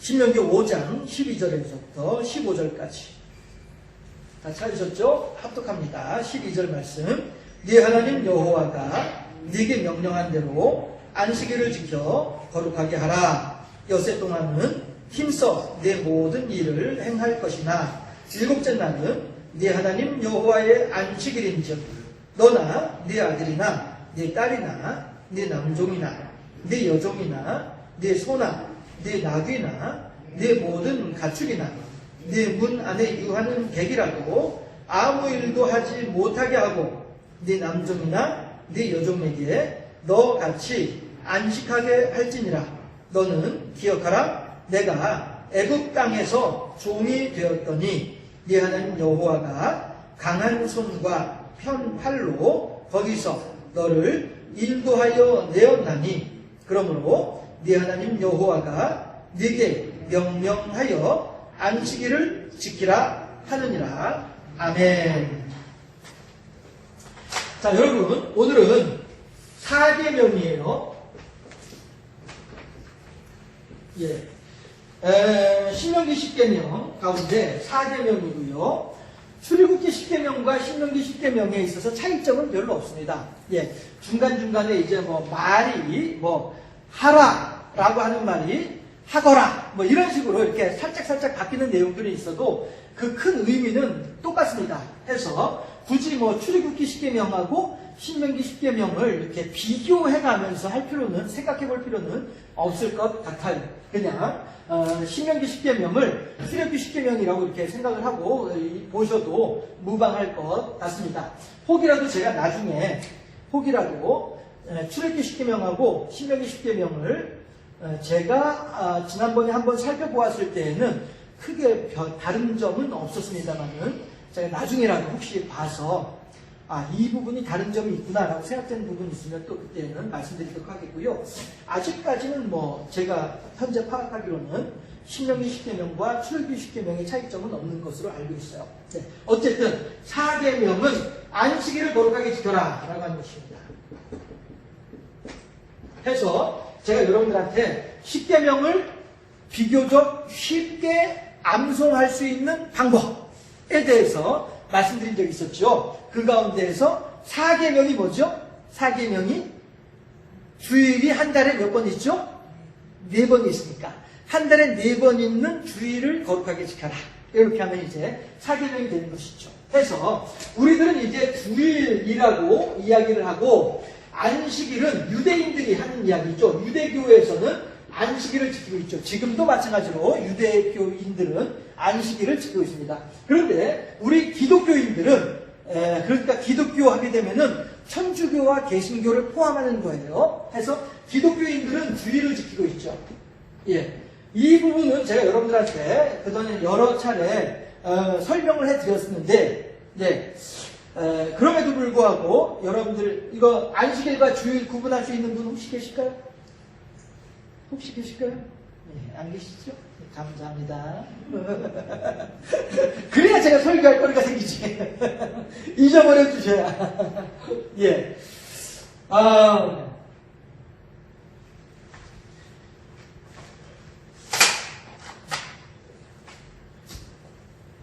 신명기 5장 12절에서부터 15절까지. 다 찾으셨죠? 합독합니다. 12절 말씀. 네 하나님 여호와가 네게 명령한 대로 안식일을 지켜 거룩하게 하라. 엿새 동안은 힘써 내 모든 일을 행할 것이나 일곱째 날은 네 하나님 여호와의 안식일인즉 너나 네 아들이나 네 딸이나 네 남종이나 네 여종이나 네 소나 네 나귀나 네 모든 가축이나 네 문 안에 유하는 객이라도 아무 일도 하지 못하게 하고 네 남종이나 네 여종에게 너같이 안식하게 할지니라. 너는 기억하라. 내가 애굽 땅에서 종이 되었더니 네 하나님 여호와가 강한 손과 편 팔로 거기서 너를 인도하여 내었나니 그러므로 네 하나님 여호와가 네게 명령하여 안식일을 지키라 하느니라. 아멘. 자, 여러분, 오늘은 4계명이에요. 신명기 10계명 가운데 4계명이고요. 출애굽기 10계명과 신명기 10계명에 있어서 차이점은 별로 없습니다. 중간중간에 이제 말이 하라라고 하는 말이 하거라 이런 식으로 이렇게 살짝 바뀌는 내용들이 있어도 그 큰 의미는 똑같습니다. 해서 굳이 출애굽기 10계명하고 신명기 10계명을 이렇게 비교해가면서 생각해 볼 필요는 없을 것 같아요. 그냥 신명기 10계명을 출애굽기 10계명이라고 이렇게 생각을 하고 보셔도 무방할 것 같습니다. 혹이라도 제가 나중에 출애굽기 10계명하고 신명기 10계명을 제가 지난번에 한번 살펴보았을 때에는 크게 다른 점은 없었습니다만은 제가 나중에라도 혹시 봐서 이 부분이 다른 점이 있구나라고 생각되는 부분이 있으면 또 그때는 말씀드리도록 하겠고요. 아직까지는 제가 현재 파악하기로는 신명기 10계명과 출애굽기 10계명의 차이점은 없는 것으로 알고 있어요. 어쨌든 4계명은 안식일을 거룩하게 지켜라 라고 하는 것입니다. 해서 제가 여러분들한테 10계명을 비교적 쉽게 암송할 수 있는 방법에 대해서 말씀드린 적이 있었죠. 그 가운데에서 4계명이 뭐죠? 4계명이 주일이 한 달에 몇 번 있죠? 4번 있으니까 한 달에 4번 있는 주일을 거룩하게 지켜라. 이렇게 하면 이제 4계명이 되는 것이죠. 해서 우리들은 이제 주일이라고 이야기를 하고 안식일은 유대인들이 하는 이야기죠. 유대교에서는 안식일을 지키고 있죠. 지금도 마찬가지로 유대교인들은 안식일을 지키고 있습니다. 그런데 우리 기독교인들은 그러니까 기독교 하게 되면은 천주교와 개신교를 포함하는 거예요. 해서 기독교인들은 주일을 지키고 있죠. 이 부분은 제가 여러분들한테 그전에 여러 차례 설명을 해드렸었는데 그럼에도 불구하고 여러분들 이거 안식일과 주일 구분할 수 있는 분 혹시 계실까요? 안 계시죠? 감사합니다. 그래야 제가 설교할 거리가 생기지. 잊어버려 주셔야.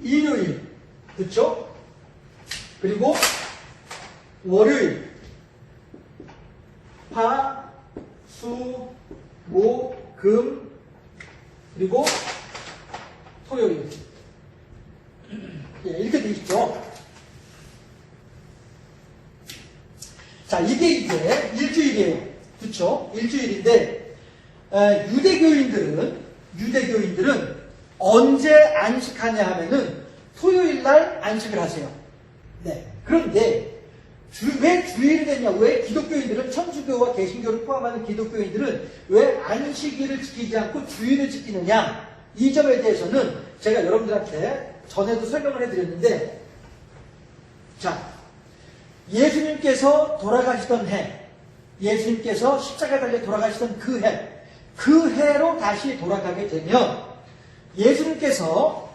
일요일, 그쵸? 그리고 월요일, 화, 수, 목, 금, 그리고 토요일. 이렇게 돼 있죠. 자, 이게 이제 일주일이에요. 그쵸? 일주일인데, 유대교인들은 언제 안식하냐 하면은 토요일 날 안식을 하세요. 그런데, 왜 주일이 됐냐? 왜 기독교인들은 천주교와 개신교를 포함하는 기독교인들은 왜 안식일을 지키지 않고 주일을 지키느냐? 이 점에 대해서는 제가 여러분들한테 전에도 설명을 해드렸는데, 자, 예수님께서 돌아가시던 해, 예수님께서 십자가에 달려 돌아가시던 그 해로 다시 돌아가게 되면 예수님께서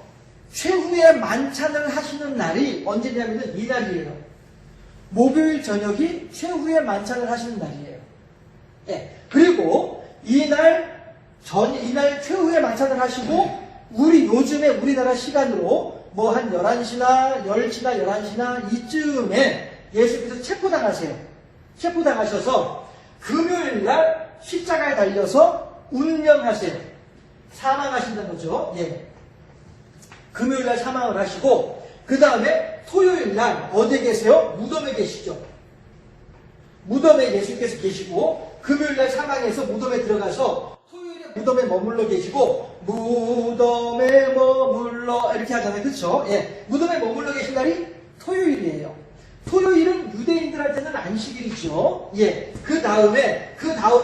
최후의 만찬을 하시는 날이 언제냐면 이 날이에요. 목요일 저녁이 최후의 만찬을 하시는 날이에요. 그리고 이날 이날 최후의 만찬을 하시고 우리 요즘에 우리나라 시간으로 뭐 한 11시나 10시나 11시나 이쯤에 예수께서 체포당하세요. 체포당하셔서 금요일날 십자가에 달려서 운명하세요. 사망하신다는 거죠. 예. 금요일날 사망을 하시고 그 다음에 토요일날 어디에 계세요? 무덤에 계시죠. 무덤에 예수께서 계시고 금요일날 사망해서 무덤에 들어가서 토요일에 무덤에 머물러 계시고 무덤에 머물러 이렇게 하잖아요. 그렇죠? 예. 무덤에 머물러 계신 날이 토요일이에요. 토요일은 유대인들한테는 안식일이죠. 예. 그 다음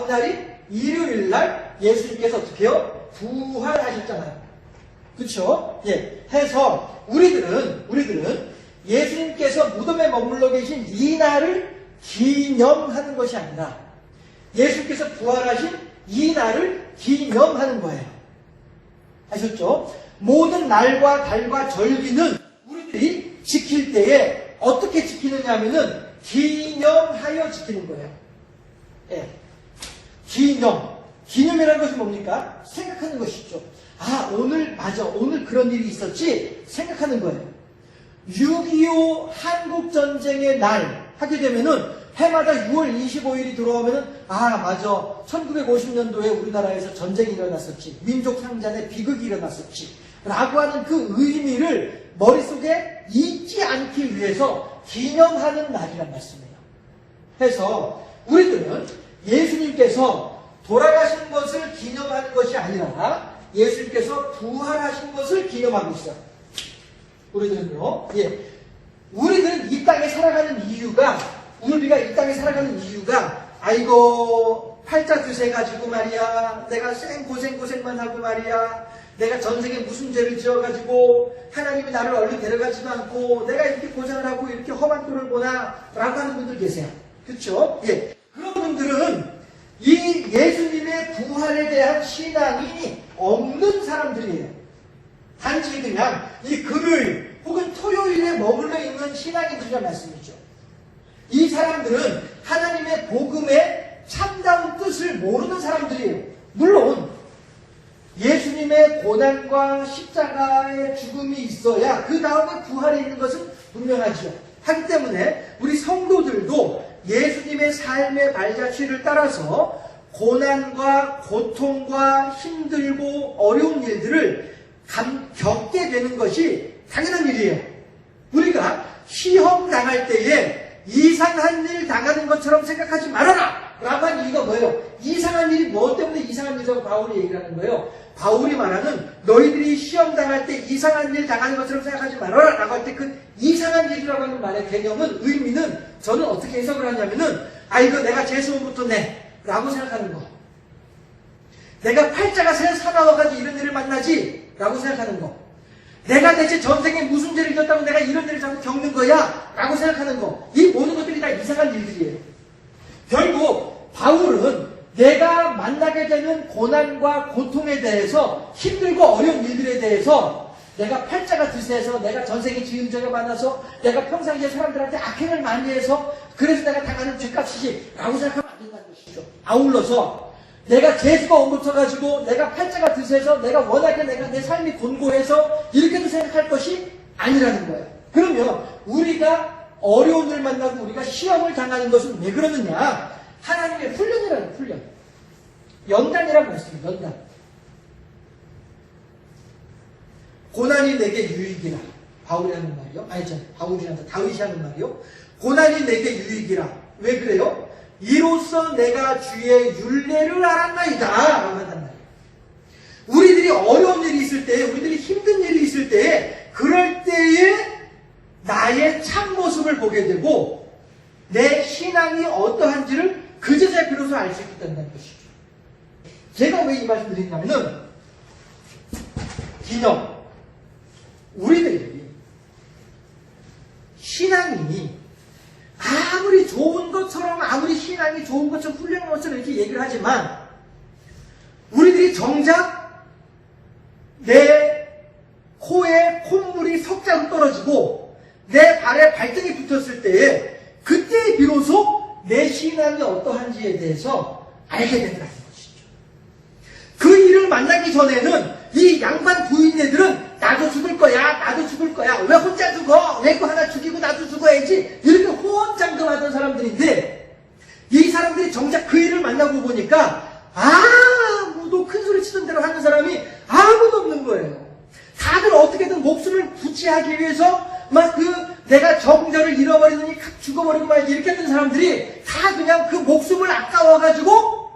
날이 일요일날 예수님께서 어떻게 해요? 부활하셨잖아요. 그렇죠? 예. 해서 우리들은 예수님께서 무덤에 머물러 계신 이 날을 기념하는 것이 아니라 예수님께서 부활하신 이 날을 기념하는 거예요. 아셨죠? 모든 날과 달과 절기는 우리들이 지킬 때에 어떻게 지키느냐 하면은 기념하여 지키는 거예요. 예. 기념이라는 것이 뭡니까? 생각하는 것이죠. 아, 오늘 그런 일이 있었지? 생각하는 거예요. 6.25 한국전쟁의 날 하게 되면은 해마다 6월 25일이 들어오면은 아, 맞아. 1950년도에 우리나라에서 전쟁이 일어났었지. 민족상잔의 비극이 일어났었지. 라고 하는 그 의미를 머릿속에 잊지 않기 위해서 기념하는 날이란 말씀이에요. 해서 우리들은 예수님께서 돌아가신 것을 기념하는 것이 아니라 예수님께서 부활하신 것을 기념하고 있어요. 우리들은요. 예. 우리들은 이 땅에 살아가는 이유가 우리가 이 땅에 살아가는 이유가 아이고 팔자 드세 가지고 말이야 내가 고생만 하고 말이야 내가 전생에 무슨 죄를 지어가지고 하나님이 나를 얼른 데려가지도 않고 내가 이렇게 고생을 하고 이렇게 험한 꼴을 보나 라고 하는 분들 계세요. 그렇죠? 예. 그런 분들은 이 예수님의 부활에 대한 신앙이 없는 사람들이에요. 단지 그냥 이 금요일 혹은 토요일에 머물러 있는 신앙인들이란 말씀이죠. 이 사람들은 하나님의 복음의 참다운 뜻을 모르는 사람들이에요. 물론 예수님의 고난과 십자가의 죽음이 있어야 그 다음에 부활이 있는 것은 분명하죠. 하기 때문에 우리 성도들도 예수님의 삶의 발자취를 따라서 고난과 고통과 힘들고 어려운 일들을 겪게 되는 것이 당연한 일이에요. 우리가 시험 당할 때에 이상한 일 당하는 것처럼 생각하지 말아라! 라고 한 이유가 뭐예요? 이상한 일이 뭐 때문에 이상한 일이라고 바울이 얘기를 하는 거예요? 바울이 말하는 너희들이 시험 당할 때 이상한 일 당하는 것처럼 생각하지 말아라! 라고 할 때 그 이상한 일이라고 하는 말의 개념은, 의미는 저는 어떻게 해석을 하냐면은 이거 내가 재수원부터 내! 라고 생각하는 거. 내가 팔자가 사나워가지고 이런 일을 만나지? 라고 생각하는 거. 내가 대체 전생에 무슨 죄를 지었다고 내가 이런 일을 자꾸 겪는 거야? 라고 생각하는 거. 이 모든 것들이 다 이상한 일들이에요. 결국 바울은 내가 만나게 되는 고난과 고통에 대해서 힘들고 어려운 일들에 대해서 내가 팔자가 드세서 내가 전생에 지은 죄가 많아서 내가 평상시에 사람들한테 악행을 많이 해서 그래서 내가 당하는 죄값이지 라고 생각하면 안 된다는 것이죠. 아울러서 내가 재수가 옮붙어가지고 내가 팔자가 드세서 내가 워낙에 내 삶이 곤고해서 이렇게도 생각할 것이 아니라는 거예요. 그러면 우리가 어려운 일 만나고 우리가 시험을 당하는 것은 왜 그러느냐? 하나님의 훈련이라는 훈련. 연단이라고 했습니다. 연단. 고난이 내게 유익이라. 바울이 하는 말이요. 바울이란다. 다윗이 하는 말이요. 고난이 내게 유익이라. 왜 그래요? 이로써 내가 주의 율례를 알았나이다. 라고 한단 말이에요. 우리들이 어려운 일이 있을 때, 우리들이 힘든 일이 있을 때, 그럴 때에 나의 참모습을 보게 되고, 내 신앙이 어떠한지를 그제서야 비로소 알 수 있게 된다는 것이죠. 제가 왜 이 말씀 드리냐면은, 기념. 우리들이 신앙이 아무리 좋은 것처럼, 아무리 신앙이 좋은 것처럼, 훌륭한 것처럼 이렇게 얘기를 하지만, 우리들이 정작 내 코에 콧물이 석자로 떨어지고, 내 발에 발등이 붙었을 때에, 그때 비로소 내 신앙이 어떠한지에 대해서 알게 된다는 것이죠. 그 일을 만나기 전에는 이 양반 부인네들은 나도 죽을 거야, 나도 죽을 거야, 왜 혼자 죽어, 내 거 하나 죽이고 나도 죽어야지, 이렇게 호언장담하던 사람들인데, 이 사람들이 정작 그 일을 만나고 보니까 아무도 큰 소리 치던 대로 하는 사람이 아무도 없는 거예요. 다들 어떻게든 목숨을 부지하기 위해서 막 내가 정절을 잃어버리느니 죽어버리고 막 이렇게 하는 사람들이 다 그냥 그 목숨을 아까워가지고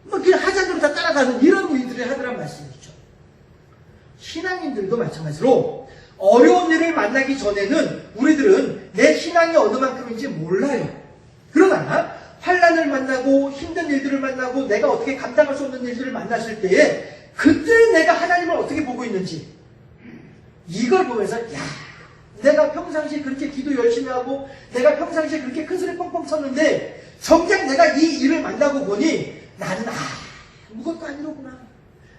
막 그냥 하자대로 다 따라가는 이런 일들을 하더란 말씀이죠. 신앙인들도 마찬가지로 어려운 일을 만나기 전에는 우리들은 내 신앙이 어느 만큼인지 몰라요. 그러나 환난을 만나고 힘든 일들을 만나고 내가 어떻게 감당할 수 없는 일들을 만났을 때에 그때 내가 하나님을 어떻게 보고 있는지 이걸 보면서 내가 평상시에 그렇게 기도 열심히 하고 내가 평상시에 그렇게 큰 소리 뻥뻥 쳤는데 정작 내가 이 일을 만나고 보니 나는 아무것도 아니로구나.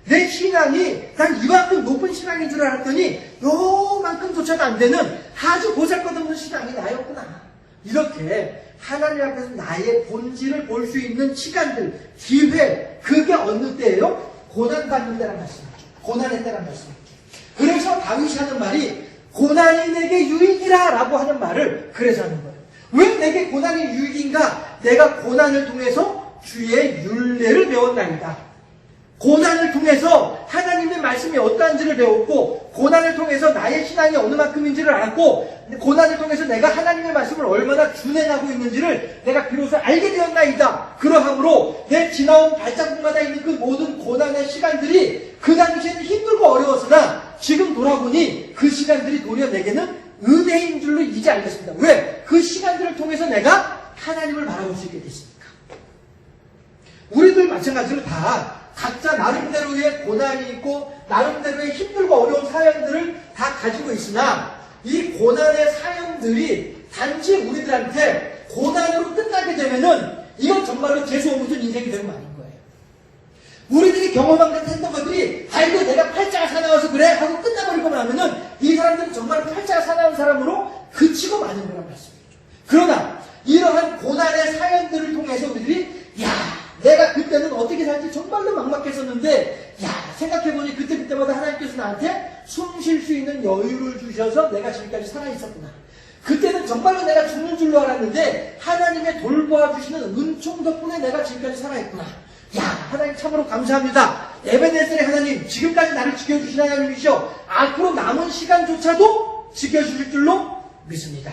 내 신앙이 난 이만큼 높은 신앙인 줄 알았더니 요만큼조차도 안 되는 아주 보잘것없는 신앙이 나였구나. 이렇게 하나님 앞에서 나의 본질을 볼 수 있는 시간들, 기회, 그게 어느 때예요? 고난받는 때란 말씀이죠. 고난의 때란 말씀이죠. 그래서 다윗이 하는 말이 고난이 내게 유익이라 라고 하는 말을 그래서 하는 거예요. 왜 내게 고난이 유익인가? 내가 고난을 통해서 주의 율례를 배웠나이다. 고난을 통해서 하나님의 말씀이 어떠한지를 배웠고 고난을 통해서 나의 신앙이 어느 만큼인지를 알았고 고난을 통해서 내가 하나님의 말씀을 얼마나 준행하고 있는지를 내가 비로소 알게 되었나이다. 그러함으로 내 지나온 발자국마다 있는 그 모든 고난의 시간들이 그 당시에는 힘들고 어려웠으나 지금 돌아보니 그 시간들이 도리어 내게는 은혜인 줄로 이제 알겠습니다. 왜? 그 시간들을 통해서 내가 하나님을 바라볼 수 있게 됐습니까? 우리들 마찬가지로 다 각자 나름대로의 고난이 있고 나름대로의 힘들고 어려운 사연들을 다 가지고 있으나 이 고난의 사연들이 단지 우리들한테 고난으로 끝나게 되면은 이건 정말로 재수없는 인생이 되는 거 아닌 거예요. 우리들이 경험한 했던 것들이 아이고 내가 팔자가 사나워서 그래 하고 끝나버리고 나면은 이 사람들은 정말로 팔자가 사나운 사람으로 그치고 마는 거란 말씀이죠. 그러나 이러한 고난의 사연들을 통해서 우리들이 내가 그때는 어떻게 살지 정말로 막막했었는데 생각해보니 그때마다 하나님께서 나한테 숨 쉴 수 있는 여유를 주셔서 내가 지금까지 살아있었구나. 그때는 정말로 내가 죽는 줄로 알았는데 하나님의 돌보아주시는 은총 덕분에 내가 지금까지 살아있구나. 하나님 참으로 감사합니다. 에베네셀의 하나님 지금까지 나를 지켜주신 하나님이시오. 앞으로 남은 시간조차도 지켜주실 줄로 믿습니다.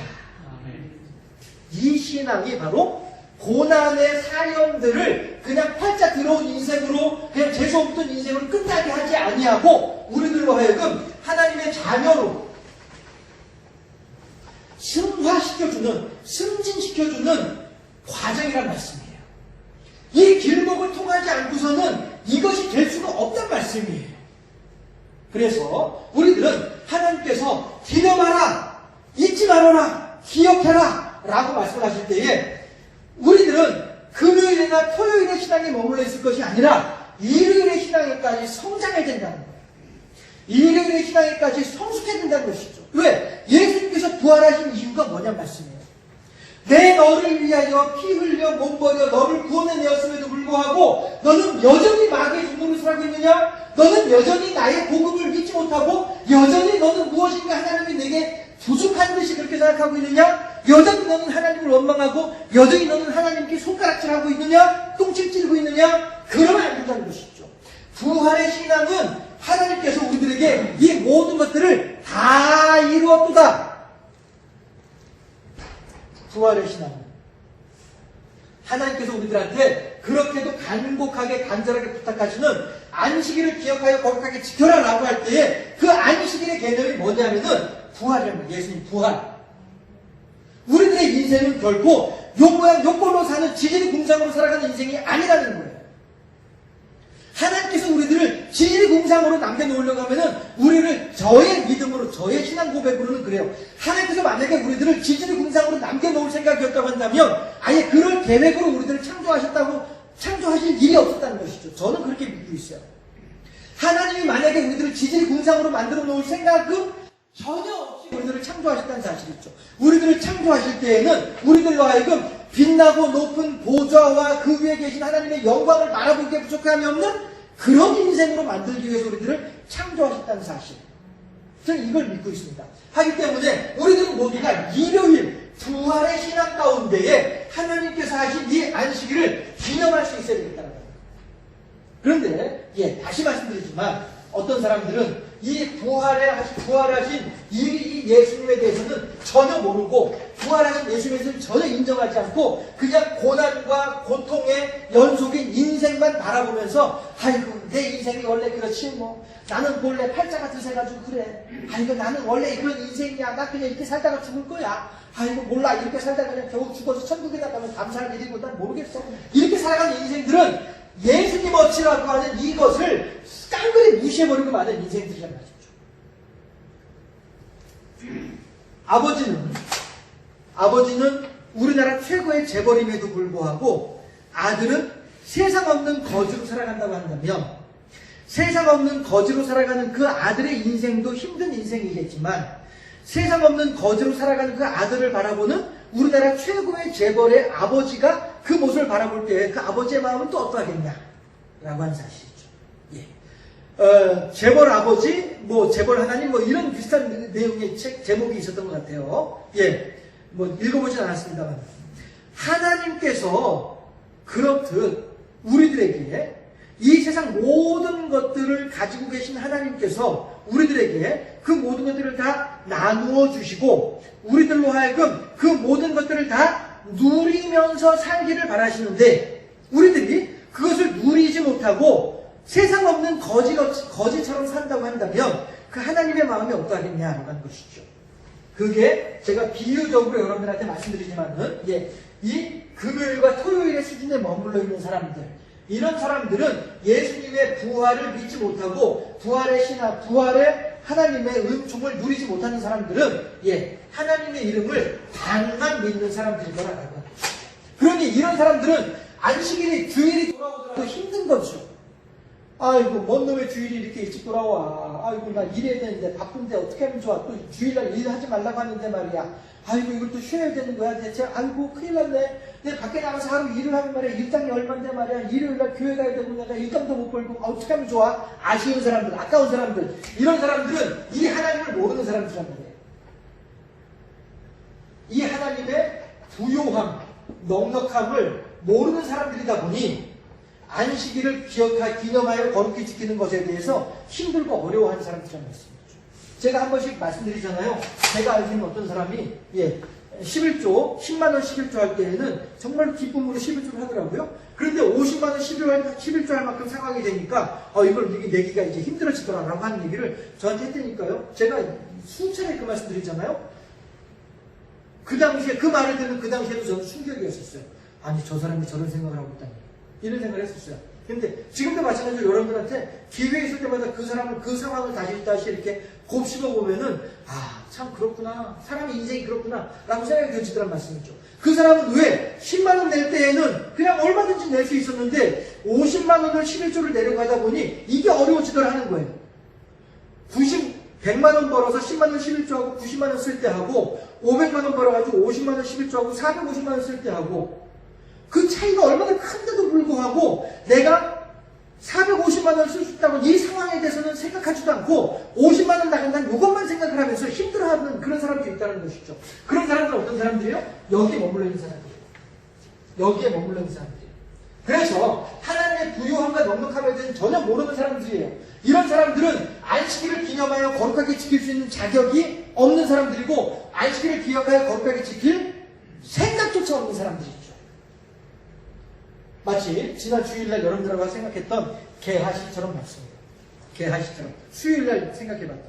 이 신앙이 바로 고난의 사연들을 그냥 팔자 들어온 인생으로 그냥 재수없던 인생으로 끝나게 하지 아니하고 우리들로 하여금 하나님의 자녀로 승화시켜주는 승진시켜주는 과정이란 말씀이에요. 이 길목을 통하지 않고서는 이것이 될 수가 없단 말씀이에요. 그래서 우리들은 하나님께서 기념하라, 잊지 말아라, 기억해라 라고 말씀하실 때에 우리들은 금요일이나 토요일의 신앙에 머물러 있을 것이 아니라 일요일의 신앙에까지 성장해야 된다는 거예요. 일요일의 신앙에까지 성숙해야 된다는 것이죠. 왜? 예수님께서 부활하신 이유가 뭐냐 말씀이에요. 내 너를 위하여 피 흘려 몸버려 너를 구원해내었음에도 불구하고 너는 여전히 마귀의 종노릇을 살고 있느냐? 너는 여전히 나의 복음을 믿지 못하고 여전히 너는 무엇인가 하나님이 내게 부족한 듯이 그렇게 생각하고 있느냐? 여전히 너는 하나님을 원망하고 여전히 너는 하나님께 손가락질하고 있느냐? 똥칠 찌르고 있느냐? 그러면 안 된다는 것이죠. 부활의 신앙은 하나님께서 우리들에게 이 모든 것들을 다 이루었도다. 부활의 신앙은 하나님께서 우리들한테 그렇게도 간곡하게 간절하게 부탁하시는 안식일을 기억하여 거룩하게 지켜라 라고 할 때에 그 안식일의 개념이 뭐냐면은 부활이랍니다. 예수님 부활. 우리들의 인생은 결코 요모양 요꼴로 사는 지질이 공상으로 살아가는 인생이 아니라는 거예요. 하나님께서 우리들을 지질이 공상으로 남겨놓으려고 하면은 우리를 저의 믿음으로 저의 신앙 고백으로는 그래요. 하나님께서 만약에 우리들을 지질이 공상으로 남겨놓을 생각이었다고 한다면 아예 그럴 계획으로 우리들을 창조하실 일이 없었다는 것이죠. 저는 그렇게 믿고 있어요. 하나님이 만약에 우리들을 지질이 공상으로 만들어 놓을 생각은 전혀 없이 우리들을 창조하셨다는 사실이죠. 우리들을 창조하실 때에는 우리들로 하여금 빛나고 높은 보좌와 그 위에 계신 하나님의 영광을 바라보기에 부족함이 없는 그런 인생으로 만들기 위해서 우리들을 창조하셨다는 사실. 저는 이걸 믿고 있습니다. 하기 때문에 우리들은 모두가 일요일 부활의 신앙 가운데에 하나님께서 하신 이 안식일을 기념할 수 있어야 되겠다는 겁니다. 그런데 다시 말씀드리지만 어떤 사람들은 이 부활하신 이 예수님에 대해서는 전혀 모르고 부활하신 예수님에 대해서는 전혀 인정하지 않고 그냥 고난과 고통의 연속인 인생만 바라보면서 아이고 내 인생이 원래 그렇지 뭐 나는 원래 팔자가 드세가지고 그래 아이고 나는 원래 그런 인생이야 나 그냥 이렇게 살다가 죽을 거야 아이고 몰라 이렇게 살다가 그냥 겨우 죽어서 천국에 나가면 감사할 일이고 난 모르겠어 이렇게 살아가는 인생들은 예수님 어치라고 하는 이것을 깡그리 무시해버리고 마는 인생들이란 말이죠. 아버지는 우리나라 최고의 재벌임에도 불구하고 아들은 세상 없는 거지로 살아간다고 한다면 세상 없는 거지로 살아가는 그 아들의 인생도 힘든 인생이겠지만 세상 없는 거지로 살아가는 그 아들을 바라보는 우리나라 최고의 재벌의 아버지가 그 모습을 바라볼 때 그 아버지의 마음은 또 어떠하겠냐라고 하는 사실이죠. 재벌 아버지, 재벌 하나님, 이런 비슷한 내용의 제목이 있었던 것 같아요. 읽어보진 않았습니다만. 하나님께서 그렇듯 우리들에게 이 세상 모든 것들을 가지고 계신 하나님께서 우리들에게 그 모든 것들을 다 나누어 주시고 우리들로 하여금 그 모든 것들을 다 누리면서 살기를 바라시는데 우리들이 그것을 누리지 못하고 세상 없는 거지처럼 산다고 한다면 그 하나님의 마음이 어떠하겠냐라고 하는 것이죠. 그게 제가 비유적으로 여러분들한테 말씀드리지만은 이 금요일과 토요일의 수준에 머물러 있는 사람들 이런 사람들은 예수님의 부활을 믿지 못하고 부활의 신앙, 부활의 하나님의 은총을 누리지 못하는 사람들은 하나님의 이름을 반만 믿는 사람들일 거라고 합니다. 그러니 이런 사람들은 안식일이 주일이 돌아오더라도 힘든 거죠. 아이고 뭔 놈의 주일이 이렇게 일찍 돌아와. 아이고 나 일해야 되는데 바쁜데 어떻게 하면 좋아. 또 주일날 일하지 말라고 하는데 말이야. 아이고 이걸 또 쉬어야 되는 거야 대체. 아이고 큰일 났네. 내가 밖에 나가서 하루 일을 하면 말이야. 일당이 얼만데 말이야. 일요일날 교회 가야 되고 내가 일당도 못 벌고 어떻게 하면 좋아. 아쉬운 사람들, 아까운 사람들 이런 사람들은 이 하나님을 모르는 사람들이란 말이에요. 이 하나님의 부요함, 넉넉함을 모르는 사람들이다 보니 안식일을 기념하여 거룩히 지키는 것에 대해서 힘들고 어려워하는 사람들이란 말씀이죠. 제가 한 번씩 말씀드리잖아요. 제가 알고 있는 어떤 사람이 11조, 10만원 11조 할 때에는 정말 기쁨으로 11조를 하더라고요. 그런데 50만원 11조 할 만큼 상황이 되니까 이걸 내기가 이제 힘들어지더라라고 하는 얘기를 저한테 했다니까요. 제가 수차례 그 말씀 드리잖아요. 그 당시에 그 말을 듣는 그 당시에도 저는 충격이었었어요. 아니 저 사람이 저런 생각을 하고 있다니 이런 생각을 했었어요. 근데 지금도 마찬가지로 여러분들한테 기회 있을 때마다 그 사람을 그 상황을 다시 이렇게 곱씹어 보면은 참 그렇구나 사람의 인생이 그렇구나 라고 생각이 들지더란 말씀이죠. 그 사람은 왜 10만원 낼 때에는 그냥 얼마든지 낼 수 있었는데 50만원을 11조를 내려가다 보니 이게 어려워지더라 하는 거예요. 100만원 벌어서 10만원 11조하고 90만원 쓸 때 하고 500만원 벌어가지고 50만원 11조하고 450만원 쓸 때 하고 그 차이가 얼마나 큰데도 불구하고 내가 450만원 쓸 수 있다고 이 상황에 대해서는 생각하지도 않고 50만원 나간다는 이것만 생각을 하면서 힘들어하는 그런 사람들이 있다는 것이죠. 그런 사람들은 어떤 사람들이에요? 여기에 머물러 있는 사람들이에요. 여기에 머물러 있는 사람들이에요. 그래서 하나님의 부요함과 넉넉함에 대해서 전혀 모르는 사람들이에요. 이런 사람들은 안식일을 기념하여 거룩하게 지킬 수 있는 자격이 없는 사람들이고 안식일을 기억하여 거룩하게 지킬 생각조차 없는 사람들이죠. 마치 지난 주일날 여러분들하고 생각했던 게하시처럼 맞습니다. 게하시처럼 수요일날 생각해봤던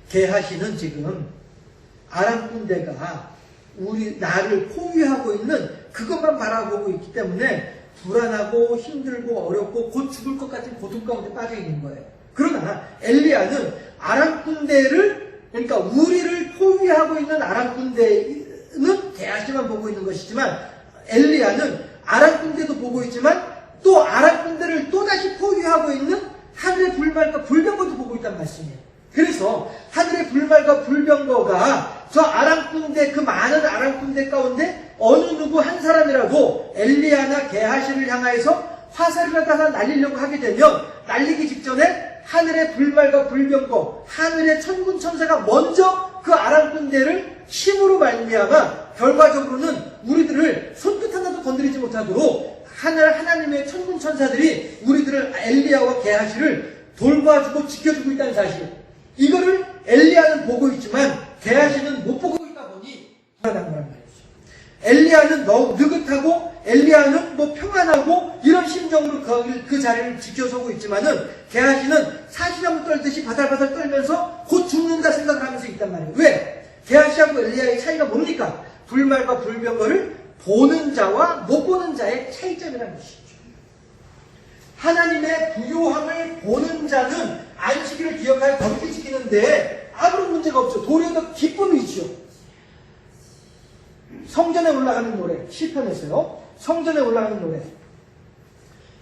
게하시는 지금 아람 군대가 나를 포위하고 있는 그것만 바라보고 있기 때문에 불안하고 힘들고 어렵고 곧 죽을 것 같은 고통 가운데 빠져 있는 거예요. 그러나 엘리야는 아람 군대를 그러니까 우리를 포위하고 있는 아람 군대는 게하시만 보고 있는 것이지만 엘리야는 아람 군대도 보고 있지만 또 아람 군대를 또다시 포위하고 있는 하늘의 불말과 불병거도 보고 있다는 말씀이에요. 그래서 하늘의 불말과 불병거가 저 아람 군대 그 많은 아람 군대 가운데 어느 누구 한 사람이라도 엘리야나 게하시를 향하여서 화살이라도 하나 날리려고 하게 되면 날리기 직전에 하늘의 불말과 불병거, 하늘의 천군 천사가 먼저 그 아랑군 대를 힘으로 말미암아 결과적으로는 우리들을 손끝 하나도 건드리지 못하도록 하나님의 천군 천사들이 우리들을 엘리야와 게하시를 돌봐주고 지켜주고 있다는 사실. 이거를 엘리야는 보고 있지만 게하시는 못 보고 있다 보니 불안한 거란 말이죠. 엘리야는 너무 느긋하고 엘리야는 뭐 평안하고 이런 심정으로 그 자리를 지켜서고 있지만은 게하시는 사시나무 떨듯이 바달바달 떨면서 곧 죽는다 생각을 하면서 있단 말이에요. 왜? 게하시하고 엘리야의 차이가 뭡니까? 불말과 불병거를 보는 자와 못 보는 자의 차이점이라는 것이죠. 하나님의 부요함을 보는 자는 안식일을 기억하여 거룩히 지키는데 아무런 문제가 없죠. 도리어 더 기쁨이죠. 성전에 올라가는 노래, 시편에서요. 성전에 올라가는 노래.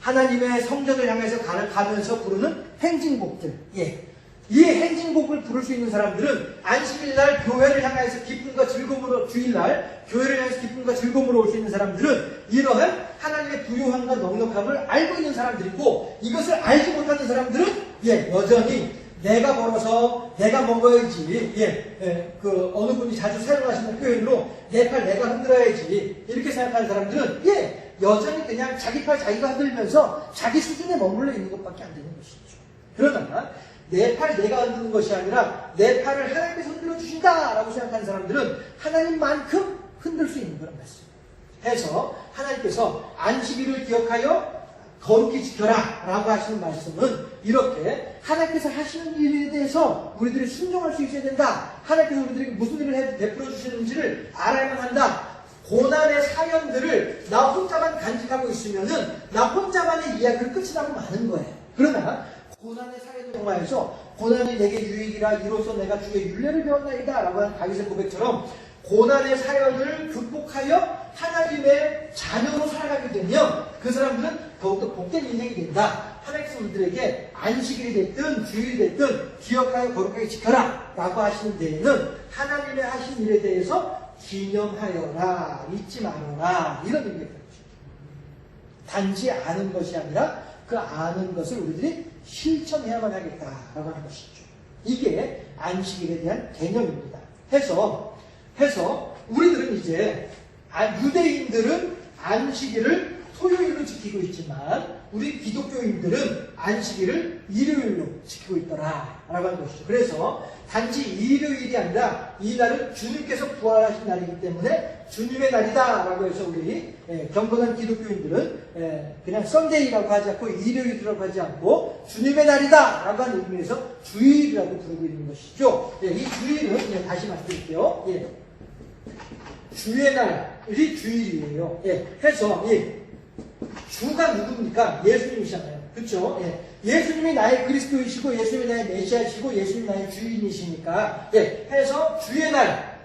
하나님의 성전을 향해서 가면서 부르는 행진곡들. 예. 이 행진곡을 부를 수 있는 사람들은 안식일날 교회를 향해서 기쁨과 즐거움으로, 주일날 교회를 향해서 기쁨과 즐거움으로 올 수 있는 사람들은 이러한 하나님의 부요함과 넉넉함을 알고 있는 사람들이고, 이것을 알지 못하는 사람들은 여전히 내가 벌어서 내가 먹어야지, 어느 분이 자주 사용하시는 표현으로 내 팔 내가 흔들어야지 이렇게 생각하는 사람들은 여전히 그냥 자기 팔 자기가 흔들면서 자기 수준에 머물러 있는 것밖에 안 되는 것이죠. 그러나 내 팔 내가 흔드는 것이 아니라 내 팔을 하나님께서 흔들어 주신다라고 생각하는 사람들은 하나님만큼 흔들 수 있는 거란 말씀. 해서 하나님께서 안식일을 기억하여 거룩히 지켜라 라고 하시는 말씀은 이렇게 하나님께서 하시는 일에 대해서 우리들이 순종할 수 있어야 된다. 하나님께서 우리들에게 무슨 일을 베풀어 주시는지를 알아야만 한다. 고난의 사연들을 나 혼자만 간직하고 있으면은 나 혼자만의 이야기를 끝이 나고 마는 거예요. 그러나 고난의 사연을 통하여서 고난이 내게 유익이라 이로써 내가 주의 율례를 배웠나이다 라고 하는 다윗의 고백처럼 고난의 사연을 극복하여 하나님의 자녀로 살아가게 되면 그 사람들은 더욱더 복된 인생이 된다. 하나님께서 우리들에게 안식일이 됐든 주일이 됐든 기억하여 거룩하게 지켜라 라고 하시는 데에는 하나님의 하신 일에 대해서 기념하여라, 잊지 말아라 이런 의미가 있죠. 단지 아는 것이 아니라 그 아는 것을 우리들이 실천해야만 하겠다라고 하는 것이죠. 이게 안식일에 대한 개념입니다. 해서 우리들은 이제 유대인들은 안식일을 토요일로 지키고 있지만 우리 기독교인들은 안식일을 일요일로 지키고 있더라 라고 하는 것이죠. 그래서 단지 일요일이 아니라 이 날은 주님께서 부활하신 날이기 때문에 주님의 날이다 라고 해서 우리 경건한 기독교인들은 그냥 썬데이라고 하지 않고 일요일이라고 하지 않고 주님의 날이다 라고 하는 의미에서 주일이라고 부르고 있는 것이죠. 이 주일은 다시 말씀드릴게요. 주의 날이 주일이에요. 해서 주가 누굽니까? 예수님이시잖아요. 그렇죠? 예수님이 나의 그리스도이시고 예수님이 나의 메시아이시고 예수님이 나의 주인이시니까 해서 주의 날,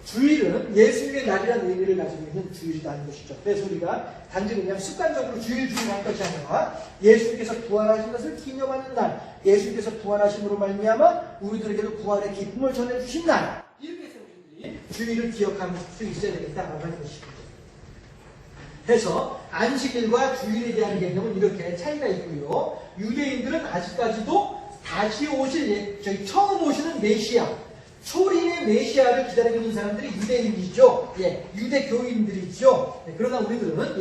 주일은 예수님의 날이라는 의미를 가지고 있는 주일이라는 것이죠. 그래서 우리가 단지 그냥 습관적으로 주일 할 것이 아니라 예수님께서 부활하신 것을 기념하는 날, 예수님께서 부활하심으로 말미암아 우리들에게도 부활의 기쁨을 전해주신 날, 이렇게 해서 우리들이 주일을 기억할 수 있어야 되겠다라고 하는 것입니다. 해서 안식일과 주일에 대한 개념은 이렇게 차이가 있고요. 유대인들은 아직까지도 다시 오실, 처음 오시는 메시아, 초림의 메시아를 기다리고 있는 사람들이 유대인이죠. 유대교인들이죠. 그러나 우리들은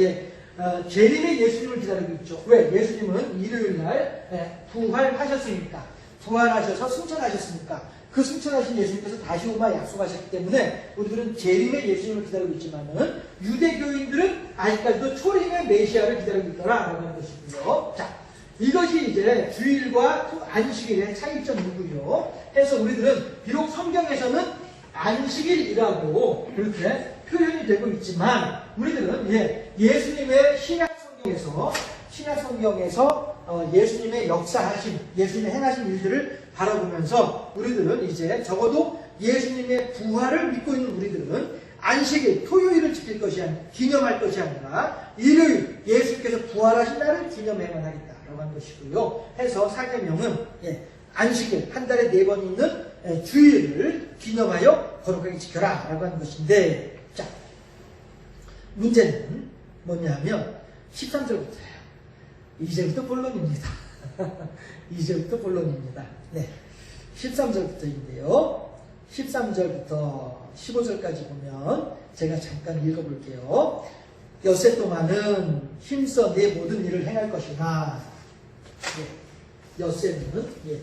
재림의 예수님을 기다리고 있죠. 왜? 예수님은 일요일날 부활하셨으니까, 부활하셔서 승천하셨으니까, 그 승천하신 예수님께서 다시 오마 약속하셨기 때문에 우리들은 재림의 예수님을 기다리고 있지만은 유대교인들은 아직까지도 초림의 메시아를 기다리고 있더라라고 하는 것이고요. 자, 이것이 이제 주일과 안식일의 차이점이고요. 해서 우리들은 비록 성경에서는 안식일이라고 그렇게 표현이 되고 있지만 우리들은 예수님의 신약 성경에서 예수님의 역사하신, 예수님의 행하신 일들을 바라보면서 우리들은 이제 적어도 예수님의 부활을 믿고 있는 우리들은 안식일, 토요일을 지킬 것이 아니라, 기념할 것이 아니라 일요일, 예수님께서 부활하신 날을 기념해야만 하겠다라고 하는 것이고요. 해서 사계명은 안식일, 한 달에 4번 있는 주일을 기념하여 거룩하게 지켜라 라고 하는 것인데, 자, 문제는 뭐냐면 13절부터예요. 이제부터 본론입니다. 이제부터 본론입니다. 네. 13절부터인데요. 13절부터 15절까지 보면 제가 잠깐 읽어볼게요. 엿새 동안은 힘써 내 모든 일을 행할 것이나, 예, 엿새는, 예,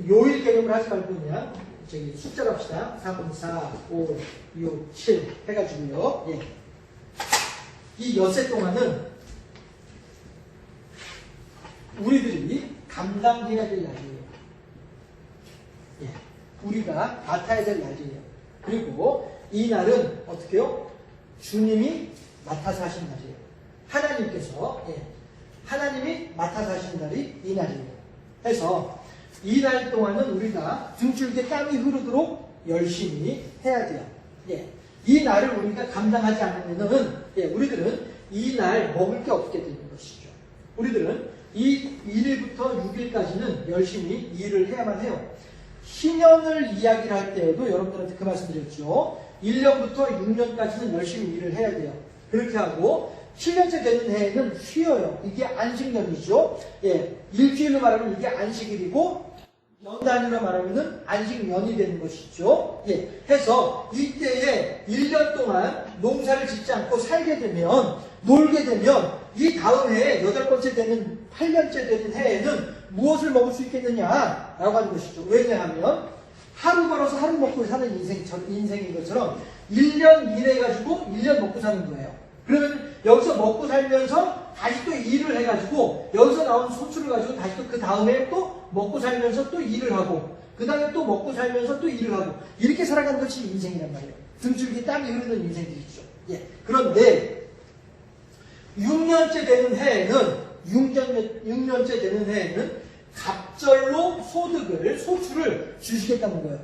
요일 개념을 하지 말고 그냥 저기 숫자로 합시다. 3, 4, 5, 6, 7 해가지고요. 예. 이 엿새 동안은 우리들이 감당해야 될 날이에요. 예. 우리가 맡아야 될 날이에요. 그리고 이 날은 어떻게요? 주님이 맡아서 하신 날이에요. 하나님께서, 예, 하나님이 맡아서 하신 날이 이 날이에요. 해서 이 날 동안은 우리가 등줄기에 땀이 흐르도록 열심히 해야 돼요. 예. 이 날을 우리가 감당하지 않으면은, 예, 우리들은 이 날 먹을 게 없게 되는 것이죠. 우리들은 이 1일부터 6일까지는 열심히 일을 해야만 해요. 신년을 이야기를 할 때에도 여러분들한테 그 말씀 드렸죠. 1년부터 6년까지는 열심히 일을 해야 돼요. 그렇게 하고 7년째 되는 해에는 쉬어요. 이게 안식년이죠. 예, 일주일로 말하면 이게 안식일이고 연 단위로 말하면은 안식년이 되는 것이죠. 예, 해서 이때에 1년 동안 농사를 짓지 않고 살게 되면, 놀게 되면 이 다음 해에 8번째 되는 8년째 되는 해에는 무엇을 먹을 수 있겠느냐라고 하는 것이죠. 왜냐하면 하루 벌어서 하루 먹고 사는 인생인 것처럼 1년 일해가지고 1년 먹고 사는 거예요. 그러면 여기서 먹고 살면서 다시 또 일을 해가지고 여기서 나온 소출을 가지고 다시 또 그 다음에 또 먹고 살면서 또 일을 하고 그 다음에 또 먹고 살면서 또 일을 하고 이렇게 살아가는 것이 인생이란 말이에요. 등줄기에 땀이 흐르는 인생들이죠. 예. 그런데 6년째 되는 해에는 6년째 되는 해에는 갑절로 소출을 주시겠다는 거예요.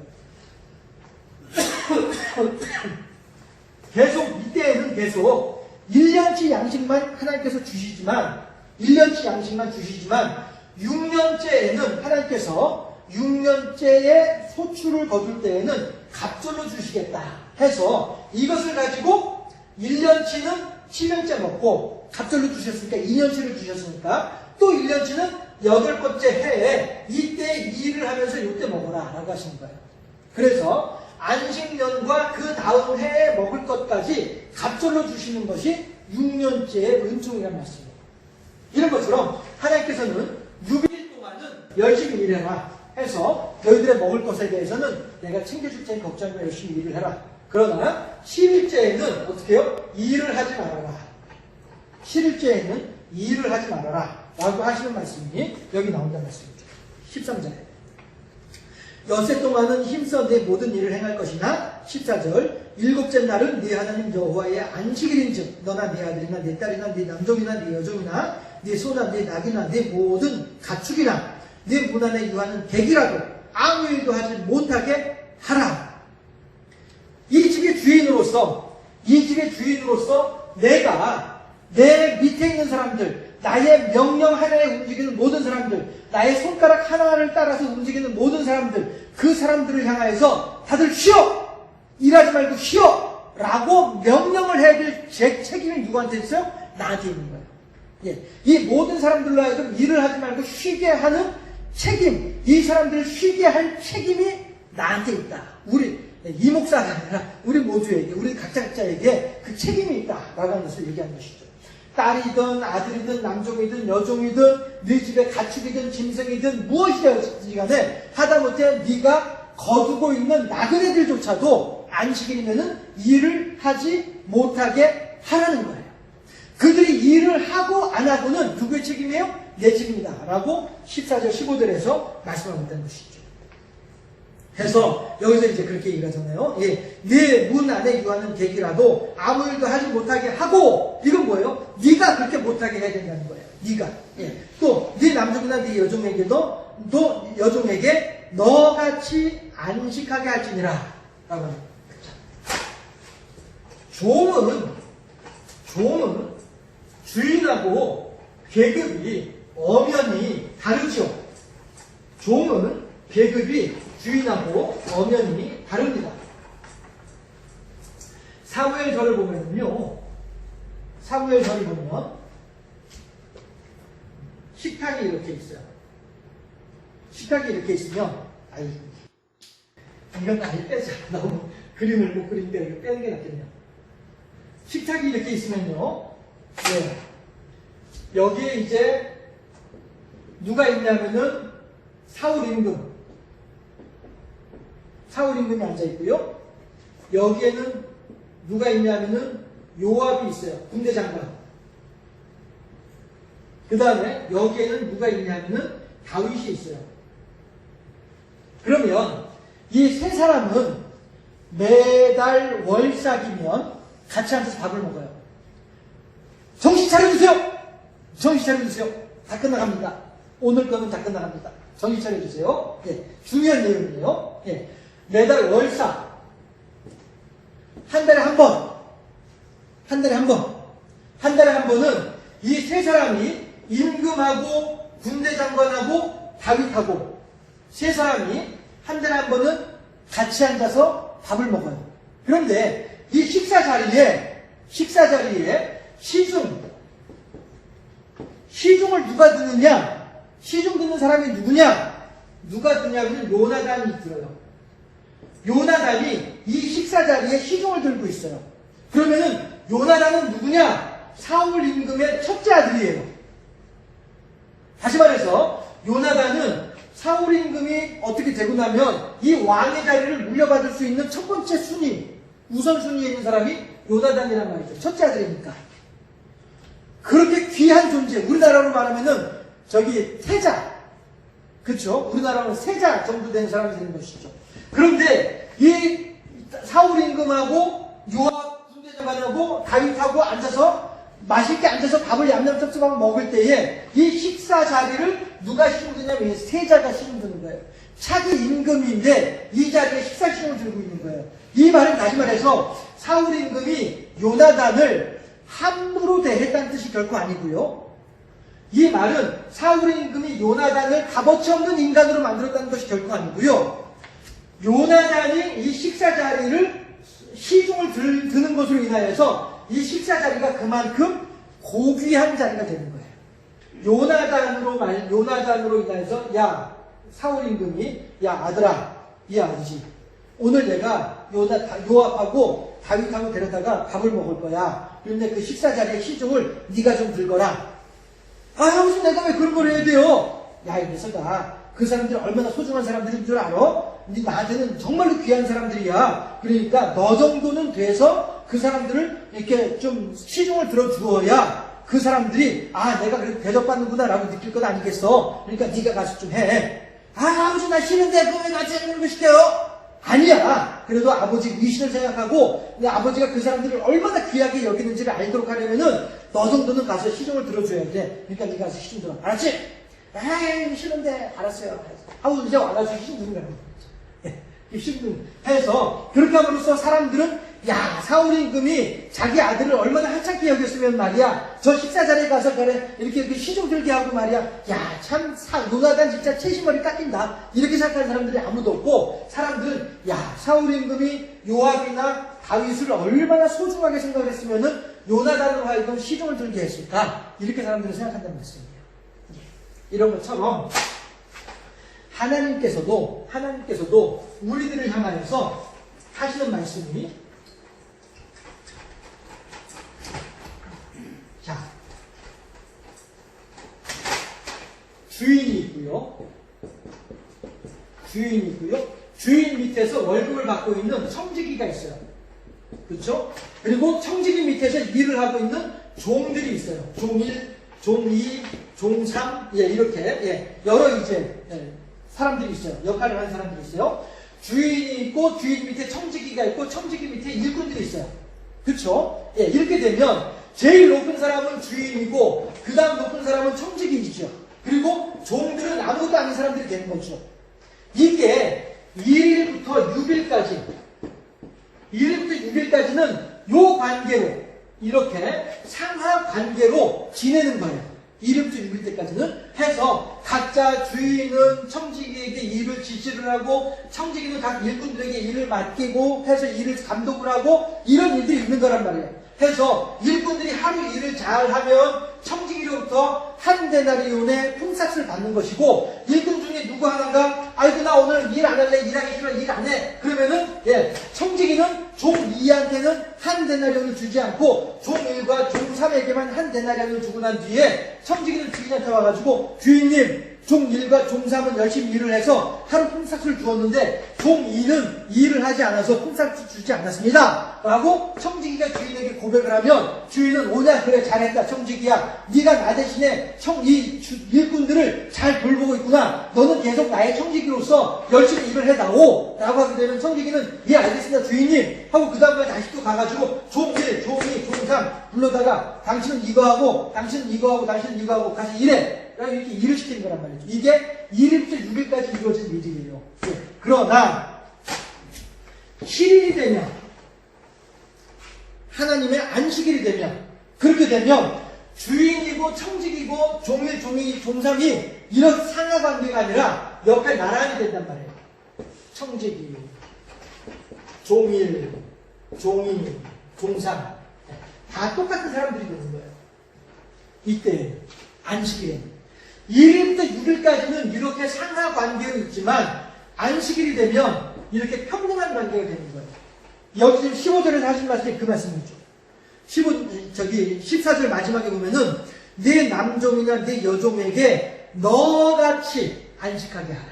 계속 이때에는 계속 1년치 양식만 하나님께서 주시지만 1년치 양식만 주시지만 6년째에는 하나님께서 6년째의 소출을 거둘 때에는 갑절로 주시겠다 해서 이것을 가지고 1년치는 7년째 먹고 갑절로 주셨으니까 2년치를 주셨으니까 또 1년치는 8번째 해에 이때 일을 하면서 이때 먹어라 라고 하시는 거예요. 그래서 안식년과 그 다음 해에 먹을 것까지 갑절로 주시는 것이 6년째의 은총이라는 말씀이에요. 이런 것처럼 하나님께서는 6일 동안은 열심히 일해라 해서 너희들의 먹을 것에 대해서는 내가 챙겨줄 테니 걱정하지 말고 열심히 일을 해라. 그러나 10일째에는 어떻게 해요? 일을 하지 말아라. 7일째에는 일을 하지 말아라 라고 하시는 말씀이 여기 나온다는 말씀이죠. 13절에 엿새 동안은 힘써 내 모든 일을 행할 것이나 14절 일곱째 날은 네 하나님 여호와의 안식일인즉 너나 네 아들이나 네 딸이나 네 남종이나 네 여종이나 네 소나 네 낙이나 네 모든 가축이나 네 문 안에 유하는 객이라도 아무 일도 하지 못하게 하라. 이 집의 주인으로서 내가 내 밑에 있는 사람들, 나의 명령 하나에 움직이는 모든 사람들, 나의 손가락 하나를 따라서 움직이는 모든 사람들, 그 사람들을 향하여서 다들 쉬어! 일하지 말고 쉬어! 라고 명령을 해야 될 제 책임이 누구한테 있어요? 나한테 있는 거예요. 예. 이 모든 사람들로 하여금 일을 하지 말고 쉬게 하는 책임, 이 사람들을 쉬게 할 책임이 나한테 있다. 이 목사가 아니라 우리 모두에게, 우리 각자에게 그 책임이 있다라고 하는 것을 얘기하는 것이죠. 딸이든 아들이든 남종이든 여종이든 네 집의 가축이든 짐승이든 무엇이든지 간에 하다못해 네가 거두고 있는 나그네들조차도 안식일이면은 일을 하지 못하게 하라는 거예요. 그들이 일을 하고 안 하고는 누구의 책임이에요? 내 책임이다 라고 14절 15절에서 말씀하고 있다는 것이죠. 해서 여기서 이제 그렇게 얘기하잖아요. 예, 네 문 안에 유하는 객이라도 아무 일도 하지 못하게 하고, 이건 뭐예요? 네가 그렇게 못하게 해야 된다는 거예요. 네가. 예. 또 네 남종이나 네 여종에게도 너 여종에게 너같이 안식하게 할지니라 라고 합니다. 종은 주인하고 계급이 엄연히 다르죠. 종은 계급이 주인하고 엄연히 다릅니다. 사무엘절을 보면요. 사무엘절을 보면 식탁이 이렇게 있어요. 식탁이 이렇게 있으면, 아이, 이건 아예 빼자. 너무 그림을 못 그리는데 이거 빼는 게 낫겠네요. 식탁이 이렇게 있으면요. 네. 여기에 이제 누가 있냐면은 사울 임금이 앉아 있고요. 여기에는 누가 있냐면은 요압이 있어요. 군대 장관. 그 다음에 여기에는 누가 있냐면은 다윗이 있어요. 그러면 이 세 사람은 매달 월삭이면 같이 앉아서 밥을 먹어요. 정신 차려주세요! 정신 차려주세요. 다 끝나갑니다. 오늘 거는 다 끝나갑니다. 정신 차려주세요. 예, 중요한 내용이에요. 예, 매달 월삭. 한 달에 한 번. 한 달에 한 번. 한 달에 한 번은 이 세 사람이 임금하고 군대 장관하고 다윗하고 세 사람이 한 달에 한 번은 같이 앉아서 밥을 먹어요. 그런데 이 식사 자리에 시중을 누가 드느냐? 시중 듣는 사람이 누구냐? 누가 드냐면 요나단이 들어요. 요나단이 이 식사 자리에 시중을 들고 있어요. 그러면은 요나단은 누구냐? 사울 임금의 첫째 아들이에요. 다시 말해서 요나단은 사울 임금이 어떻게 되고 나면 이 왕의 자리를 물려받을 수 있는 첫 번째 순위, 우선순위에 있는 사람이 요나단이란 말이죠. 첫째 아들이니까. 그렇게 귀한 존재, 우리나라로 말하면은 저기 태자, 그렇죠? 우리나라는 세자 정도 되는 사람이 되는 것이죠. 그런데 이 사울 임금하고 요압 군대 장관하고 다윗하고 앉아서 맛있게 앉아서 밥을 얌얌쩝쩝하고 먹을 때에 이 식사 자리를 누가 시중드냐면 세자가 시중드는 거예요. 차기 임금인데 이 자리에 식사 시중을 들고 있는 거예요. 이 말은 다시 말해서 사울 임금이 요나단을 함부로 대했다는 뜻이 결코 아니고요. 이 말은 사울 임금이 요나단을 값어치 없는 인간으로 만들었다는 것이 결코 아니고요. 요나단이 이 식사 자리를 시중을 드는 것으로 인하여서 이 식사 자리가 그만큼 고귀한 자리가 되는 거예요. 요나단으로 인하여서 야 사울 임금이 야 아들아 이 아니지 오늘 내가 요압하고 다윗하고 데려다가 밥을 먹을 거야. 그런데 그 식사 자리에 시중을 네가 좀 들거라. 아 무슨 내가 왜 그런 걸 해야 돼요? 야 이 녀석아 그 사람들이 얼마나 소중한 사람들인 줄 알아? 근데 나한테는 정말로 귀한 사람들이야. 그러니까 너 정도는 돼서 그 사람들을 이렇게 좀 시중을 들어주어야 그 사람들이 아 내가 그래도 대접받는구나 라고 느낄 것 아니겠어. 그러니까 네가 가서 좀 해. 아 아버지 나 싫은데 그거 왜 같이 하는 거 시켜요? 아니야. 그래도 아버지 위신을 생각하고 근데 아버지가 그 사람들을 얼마나 귀하게 여기는지를 알도록 하려면은 너 정도는 가서 시중을 들어줘야 돼. 그러니까 네가 가서 시중 들어. 알았지? 에이 싫은데 알았어요. 아우 이제 와가지고 시중 드는 거야. 시중 해서 그렇게 함으로써 사람들은 야 사울 임금이 자기 아들을 얼마나 하찮게 여겼으면 말이야. 저 식사 자리에 가서 그래 이렇게 시중 들게 하고 말이야. 야 참 요나단 진짜 채시머리 깎인다. 이렇게 생각하는 사람들이 아무도 없고 사람들은 야 사울 임금이 요압이나 다윗을 얼마나 소중하게 생각을 했으면은 요나단으로 하여금 시중을 들게 했을까. 이렇게 사람들은 생각한다는 말씀이에요. 이런 것처럼 하나님께서도 우리들을 향하여서 하시는 말씀이 자 주인이 있고요. 주인 밑에서 월급을 받고 있는 청지기가 있어요. 그렇죠? 그리고 청지기 밑에서 일을 하고 있는 종들이 있어요. 종1, 종2, 종3 이렇게 여러 이제 사람들이 있어요. 역할을 하는 사람들이 있어요. 주인이 있고 주인 밑에 청지기가 있고 청지기 밑에 일꾼들이 있어요. 그렇죠? 이렇게 되면 제일 높은 사람은 주인이고 그 다음 높은 사람은 청지기이죠. 그리고 종들은 아무것도 아닌 사람들이 되는 거죠. 이게 1일부터 6일까지는 요 관계로 이렇게 상하 관계로 지내는 거예요. 2일부터 6일 때까지는 해서 각자 주인은 청지기에게 일을 지시를 하고 청지기는 각 일꾼들에게 일을 맡기고 해서 일을 감독을 하고 이런 일들이 있는 거란 말이에요. 해서 일꾼들이 하루 일을 잘하면 청지기로부터 한 데나리온의 품삯을 받는 것이고 일꾼 중에 누구 하나가 아이고 나 오늘 일 안 할래 일하기 싫어 일 안 해 그러면은 청지기는 종 2한테는 한 데나리온을 주지 않고 종 1과 종 3에게만 한 데나리온을 주고 난 뒤에 청지기는 주인한테 와가지고 주인님 종 1과 종 3은 열심히 일을 해서 하루 품삯을 주었는데 종 2는 일을 하지 않아서 품삯을 주지 않았습니다 라고 청지기가 주인에게 고백을 하면 주인은 오냐 그래 잘했다 청지기야 네가 나 대신에 이 일꾼들을 잘 돌보고 있구나 너는 계속 나의 청지기로서 열심히 일을 해다오 라고 하게 되면 청지기는 예 알겠습니다 주인님 하고 그 다음에 다시 또 가가지고 종 1, 종 2, 종 3 불러다가 당신은 이거 하고 당신은 이거 하고 당신은 이거 하고 가서 일해 이렇게 일을 시키는 거란 말이죠. 이게 1일부터 6일까지 이루어진 일이에요. 그러나 7일이 되면 하나님의 안식일이 되면 그렇게 되면 주인이고 청직이고 종일, 종이, 종삼이 이런 상하관계가 아니라 역할 나란히 된단 말이에요. 청직이, 종일, 종이, 종삼 다 똑같은 사람들이 되는 거예요. 이때 안식일에 1일부터 6일까지는 이렇게 상하관계는 있지만 안식일이 되면 이렇게 평등한 관계가 되는 거예요. 여기 지금 15절에서 하신 말씀이 그 말씀이죠. 14절 마지막에 보면은 네 남종이나 네 여종에게 너같이 안식하게 하라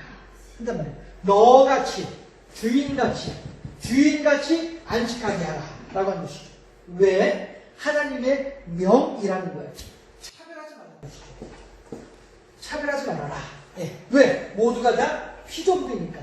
한단 말이에요. 너같이 주인같이 안식하게 하라 라고 하는 것이죠. 왜? 하나님의 명이라는 거예요. 차별하지 말라는 것이죠. 차별하지 말아라. 네. 왜? 모두가 다 피조물이니까.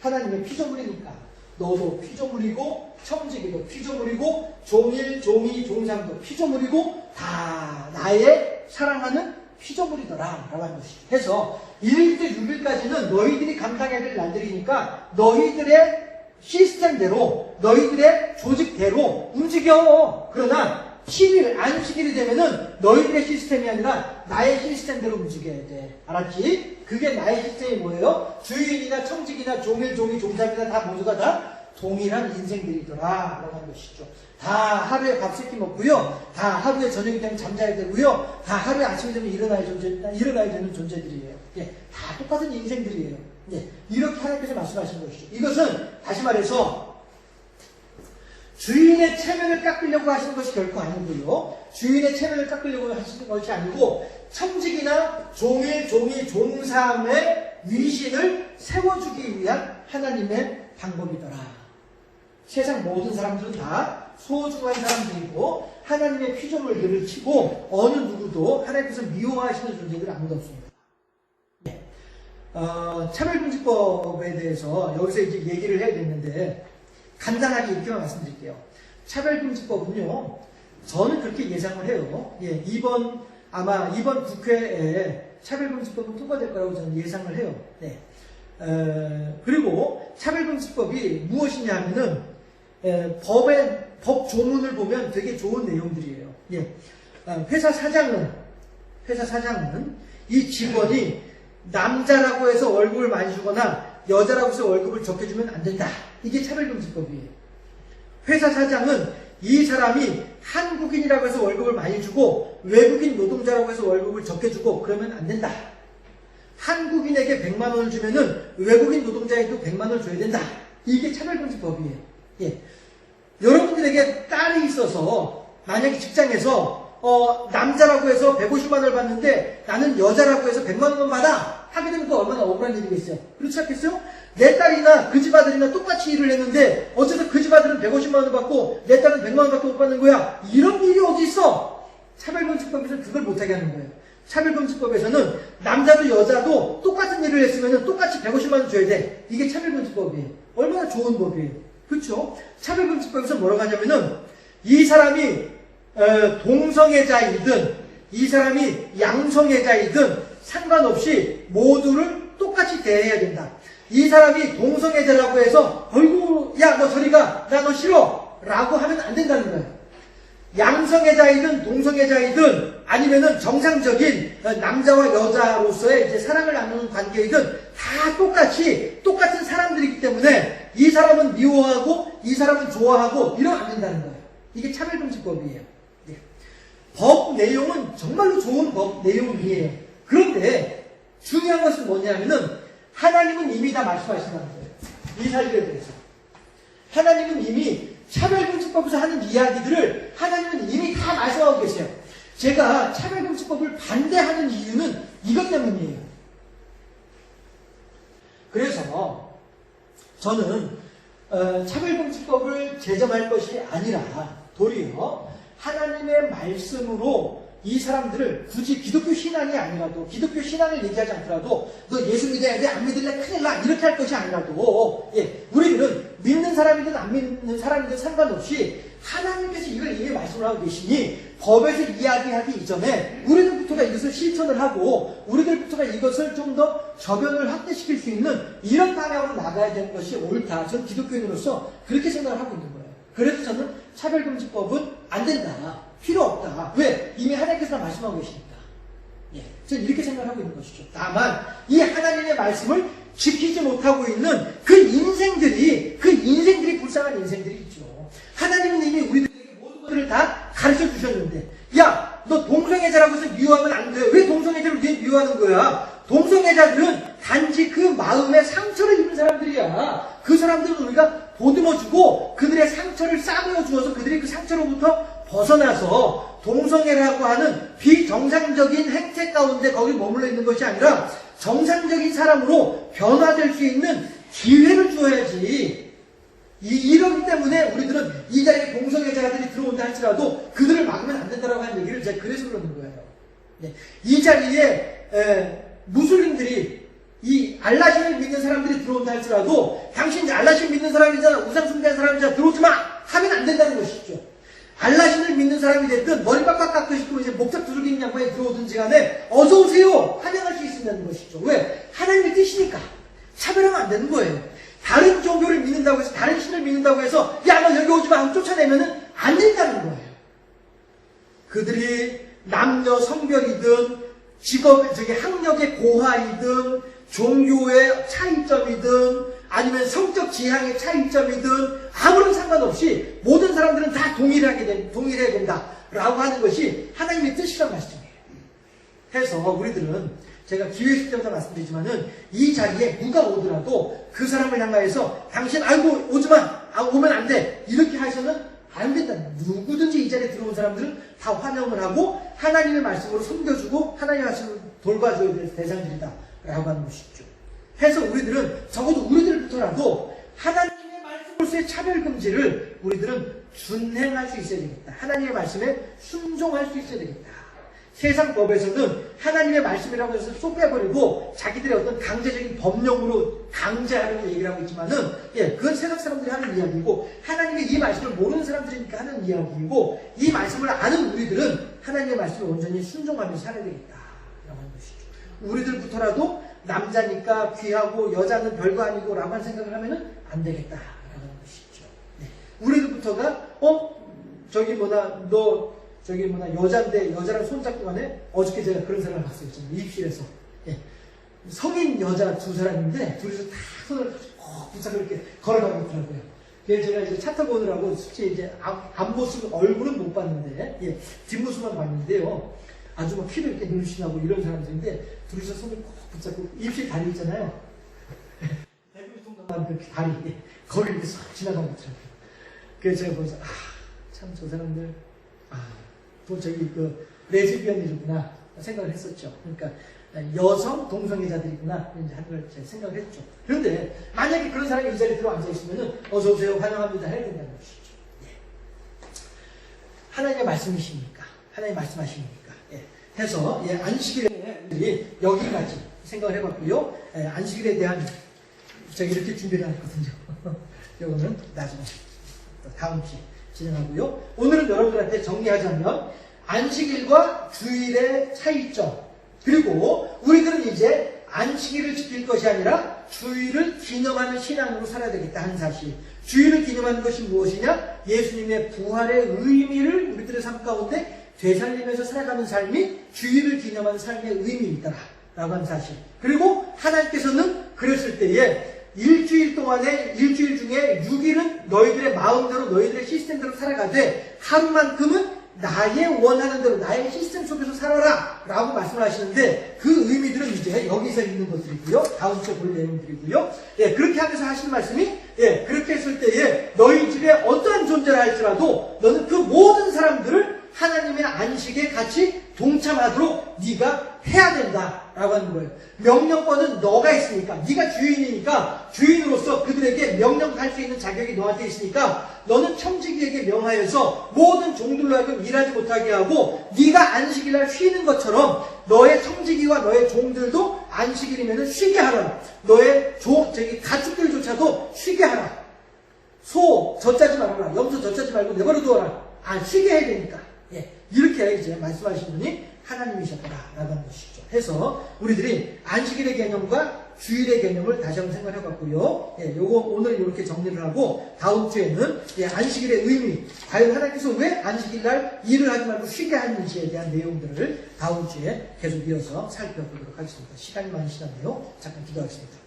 하나님의 피조물이니까. 너도 피조물이고 청지기도 피조물이고 종일, 종이, 종삼도 피조물이고 다 나의 사랑하는 피조물이더라 라고 하는 것이죠. 해서 1일부터 6일까지는 너희들이 감당해야 될 날들이니까 너희들의 시스템대로 너희들의 조직대로 움직여. 그러나 7일 안식일이 되면은 너희들의 시스템이 아니라 나의 시스템대로 움직여야 돼. 알았지? 그게 나의 시스템이 뭐예요? 주인이나 청직이나 종일, 종이, 종삼이나 다 모두가 다 동일한 인생들이더라 라고 하는 것이죠. 다 하루에 밥 세끼 먹고요. 다 하루에 저녁이 되면 잠자야 되고요. 다 하루에 아침이 되면 일어나야 되는 존재들이에요. 예, 다 똑같은 인생들이에요. 예, 이렇게 하나님께서 말씀하신 것이죠. 이것은 다시 말해서 주인의 체면을 깎으려고 하시는 것이 결코 아니고요. 주인의 체면을 깎으려고 하시는 것이 아니고 청직이나 종일, 종이, 종삼의 위신을 세워주기 위한 하나님의 방법이더라. 세상 모든 사람들은 다 소중한 사람들이고 하나님의 피조물들을 치고 어느 누구도 하나님께서 미워하시는 존재들 아무도 없습니다. 네. 차별금지법에 대해서 여기서 이제 얘기를 해야 되는데 간단하게 이렇게만 말씀드릴게요. 차별금지법은요, 저는 그렇게 예상을 해요. 예, 아마 이번 국회에 차별금지법은 통과될 거라고 저는 예상을 해요. 네. 그리고 차별금지법이 무엇이냐 하면은 법 조문을 보면 되게 좋은 내용들이에요. 예. 회사 사장은 이 직원이 남자라고 해서 월급을 많이 주거나 여자라고 해서 월급을 적게 주면 안 된다. 이게 차별금지법이에요. 회사 사장은 이 사람이 한국인이라고 해서 월급을 많이 주고 외국인 노동자라고 해서 월급을 적게 주고 그러면 안 된다. 한국인에게 100만 원을 주면은 외국인 노동자에게도 100만 원을 줘야 된다. 이게 차별금지법이에요. 예. 여러분들에게 딸이 있어서 만약에 직장에서 남자라고 해서 150만 원을 받는데 나는 여자라고 해서 100만 원만 받아 하게 되면 또 얼마나 억울한 일이겠어요. 그렇지 않겠어요? 내 딸이나 그 집 아들이나 똑같이 일을 했는데 어째서 그 집 아들은 150만 원을 받고 내 딸은 100만 원밖에 못 받는 거야. 이런 일이 어디 있어? 차별금지법에서는 그걸 못하게 하는 거예요. 차별금지법에서는 남자도 여자도 똑같은 일을 했으면 똑같이 150만 원 줘야 돼. 이게 차별금지법이에요. 얼마나 좋은 법이에요. 그렇죠? 차별금지법에서 뭐라고 하냐면은 이 사람이 동성애자이든 이 사람이 양성애자이든 상관없이 모두를 똑같이 대해야 된다. 이 사람이 동성애자라고 해서 어이구 야 너 저리 가 나 너 싫어 라고 하면 안 된다는 거예요. 양성애자이든 동성애자이든 아니면은 정상적인 남자와 여자로서의 이제 사랑을 나누는 관계이든 다 똑같은 사람들이기 때문에 이 사람은 미워하고 이 사람은 좋아하고 이러면 안 된다는 거예요. 이게 차별금지법이에요. 네. 법 내용은 정말로 좋은 법 내용이에요. 그런데 중요한 것은 뭐냐면은 하나님은 이미 다 말씀하신다는 거예요. 이 사실에 대해서. 하나님은 이미 차별금지법에서 하는 이야기들을 하나님은 이미 다 말씀하고 계세요. 제가 차별금지법을 반대하는 이유는 이것 때문이에요. 그래서 저는 차별금지법을 제정할 것이 아니라 도리어 하나님의 말씀으로 이 사람들을 굳이 기독교 신앙이 아니라도 기독교 신앙을 얘기하지 않더라도 너 예수 믿어야 돼 안 믿을래 큰일 나 이렇게 할 것이 아니라도 우리들은 믿는 사람이든 안 믿는 사람이든 상관없이 하나님께서 이걸 이미 말씀을 하고 계시니 법에서 이야기하기 이전에 우리들부터가 이것을 실천을 하고 우리들부터가 이것을 좀 더 저변을 확대시킬 수 있는 이런 방향으로 나가야 되는 것이 옳다. 저는 기독교인으로서 그렇게 생각을 하고 있는 거예요. 그래서 저는 차별금지법은 안 된다. 필요 없다. 왜? 이미 하나님께서 말씀하고 계시니까. 저는 이렇게 생각을 하고 있는 것이죠. 다만 이 하나님의 말씀을 지키지 못하고 있는 그 인생들이 불쌍한 인생들이 있죠. 하나님은 이미 우리들에게 모든 것들을 다 가르쳐 주셨는데 야, 너 동성애자라고 해서 미워하면 안 돼. 왜 동성애자를 왜 미워하는 거야? 동성애자들은 단지 그 마음에 상처를 입은 사람들이야. 그 사람들은 우리가 보듬어주고 그들의 상처를 싸매어 주어서 그들이 그 상처로부터 벗어나서 동성애라고 하는 비정상적인 행태 가운데 거기 머물러 있는 것이 아니라 정상적인 사람으로 변화될 수 있는 기회를 주어야지. 이러기 때문에 우리들은 이 자리에 동성애자들이 들어온다 할지라도 그들을 막으면 안 된다라고 하는 얘기를 제가 그래서 그러는 거예요. 이 자리에 무슬림들이 이 알라신을 믿는 사람들이 들어온다 할지라도 당신 알라신 믿는 사람이잖아, 우상 숭배하는 사람이잖아, 들어오지 마! 하면 안 된다는 것이죠. 알라신을 믿는 사람이 됐든 머리 빡빡 깎으시고 이제 목적 두들기는 양반이 들어오든지 간에 어서 오세요! 환영할 수 있다는 것이죠. 왜? 하나님의 뜻이니까. 차별하면 안 되는 거예요. 다른 종교를 믿는다고 해서 다른 신을 믿는다고 해서 야 너 여기 오지 마 하고 쫓아내면은 안 된다는 거예요. 그들이 남녀 성별이든 직업 학력의 고하이든 종교의 차이점이든 아니면 성적 지향의 차이점이든 아무런 상관없이 모든 사람들은 다 동일해야 된다라고 하는 것이 하나님의 뜻이란 말씀이에요. 해서 우리들은 제가 기회 있을 때마다 말씀드리지만은 이 자리에 누가 오더라도 그 사람을 향하여서 당신 아이고 오지마 오면 안 돼 이렇게 하셔는 안 된다. 누구든지 이 자리에 들어온 사람들은 다 환영을 하고 하나님의 말씀으로 섬겨주고 하나님의 말씀을 돌봐줘야 될 대상들이다 라고 하는 것이죠. 해서 우리들은 적어도 우리들부터라도 하나님의 말씀으로서의 차별금지를 우리들은 준행할 수 있어야 되겠다. 하나님의 말씀에 순종할 수 있어야 되겠다. 세상 법에서는 하나님의 말씀이라고 해서 쏙 빼버리고 자기들의 어떤 강제적인 법령으로 강제하려고 얘기를 하고 있지만은 그건 세상 사람들이 하는 이야기이고 하나님의 이 말씀을 모르는 사람들이니까 하는 이야기이고 이 말씀을 아는 우리들은 하나님의 말씀을 온전히 순종하면서 살아야 되겠다 라고 하는 것이죠. 우리들부터라도 남자니까 귀하고 여자는 별거 아니고 라고 하는 생각을 하면은 안 되겠다 라고 하는 것이죠. 우리들부터가 여자인데 여자랑 손잡고 가네? 어저께 제가 그런 사람을 봤어요. 입실에서. 성인 여자 두 사람인데 둘이서 다 손을 꼭 붙잡고 이렇게 걸어가고 있더라고요. 그래서 제가 이제 차 타고 오느라고 솔직히 이제 앞모습, 얼굴은 못 봤는데, 뒷모습만 봤는데요. 아주 막 키도 이렇게 늘씬하고 이런 사람들인데 둘이서 손을 꼭 붙잡고 입실 다리 있잖아요. 대부분 그 다리, 거기 이렇게 싹 지나가고 있더라고요. 그래서 제가 보면서, 참 저 사람들, 또 레즈비언이구나 생각을 했었죠. 그러니까 여성 동성애자들이구나 이제 하는 걸 제가 생각을 했죠. 그런데 만약에 그런 사람이 이 자리에 들어 앉아 있으면은 어서 오세요 환영합니다 해야 된다는 것이죠. 하나님의 말씀이십니까? 하나님 말씀하십니까? 해서 안식일에 여기까지 생각을 해봤고요. 안식일에 대한 제가 이렇게 준비를 했거든요. 이거는 나중에 다음 주에 진행하고요. 오늘은 여러분들한테 정리하자면 안식일과 주일의 차이점 그리고 우리들은 이제 안식일을 지킬 것이 아니라 주일을 기념하는 신앙으로 살아야 되겠다 하는 사실. 주일을 기념하는 것이 무엇이냐? 예수님의 부활의 의미를 우리들의 삶 가운데 되살리면서 살아가는 삶이 주일을 기념하는 삶의 의미이다 라고 하는 사실. 그리고 하나님께서는 그랬을 때에 일주일 중에 6일은 너희들의 마음대로 너희들의 시스템대로 살아가되 하루만큼은 나의 원하는 대로 나의 시스템 속에서 살아라 라고 말씀을 하시는데 그 의미들은 이제 여기서 있는 것들이고요. 다음 주에 볼 내용들이고요. 예, 그렇게 하면서 하시는 말씀이 예, 그렇게 했을 때에 너희 집에 어떠한 존재를 할지라도 너는 그 모든 사람들을 하나님의 안식에 같이 동참하도록 네가 해야 된다라고 하는 거예요. 명령권은 너가 있으니까, 네가 주인이니까 주인으로서 그들에게 명령할 수 있는 자격이 너한테 있으니까 너는 청지기에게 명하여서 모든 종들로 하여금 일하지 못하게 하고 네가 안식일날 쉬는 것처럼 너의 청지기와 너의 종들도 안식일이면 쉬게 하라. 너의 가축들조차도 쉬게 하라. 소 젖짜지 말아라. 염소 젖짜지 말고 내버려 두어라. 쉬게 해야 되니까. 예, 이렇게 이제 말씀하신 분이 하나님이셨다라고 하는 것이죠. 해서 우리들이 안식일의 개념과 주일의 개념을 다시 한번 생각해 봤고요. 예, 요거 오늘 이렇게 정리를 하고 다음 주에는 예, 안식일의 의미, 과연 하나님께서 왜 안식일날 일을 하지 말고 쉬게 하는지에 대한 내용들을 다음 주에 계속 이어서 살펴보도록 하겠습니다. 시간이 많이 지났네요. 잠깐 기도하겠습니다.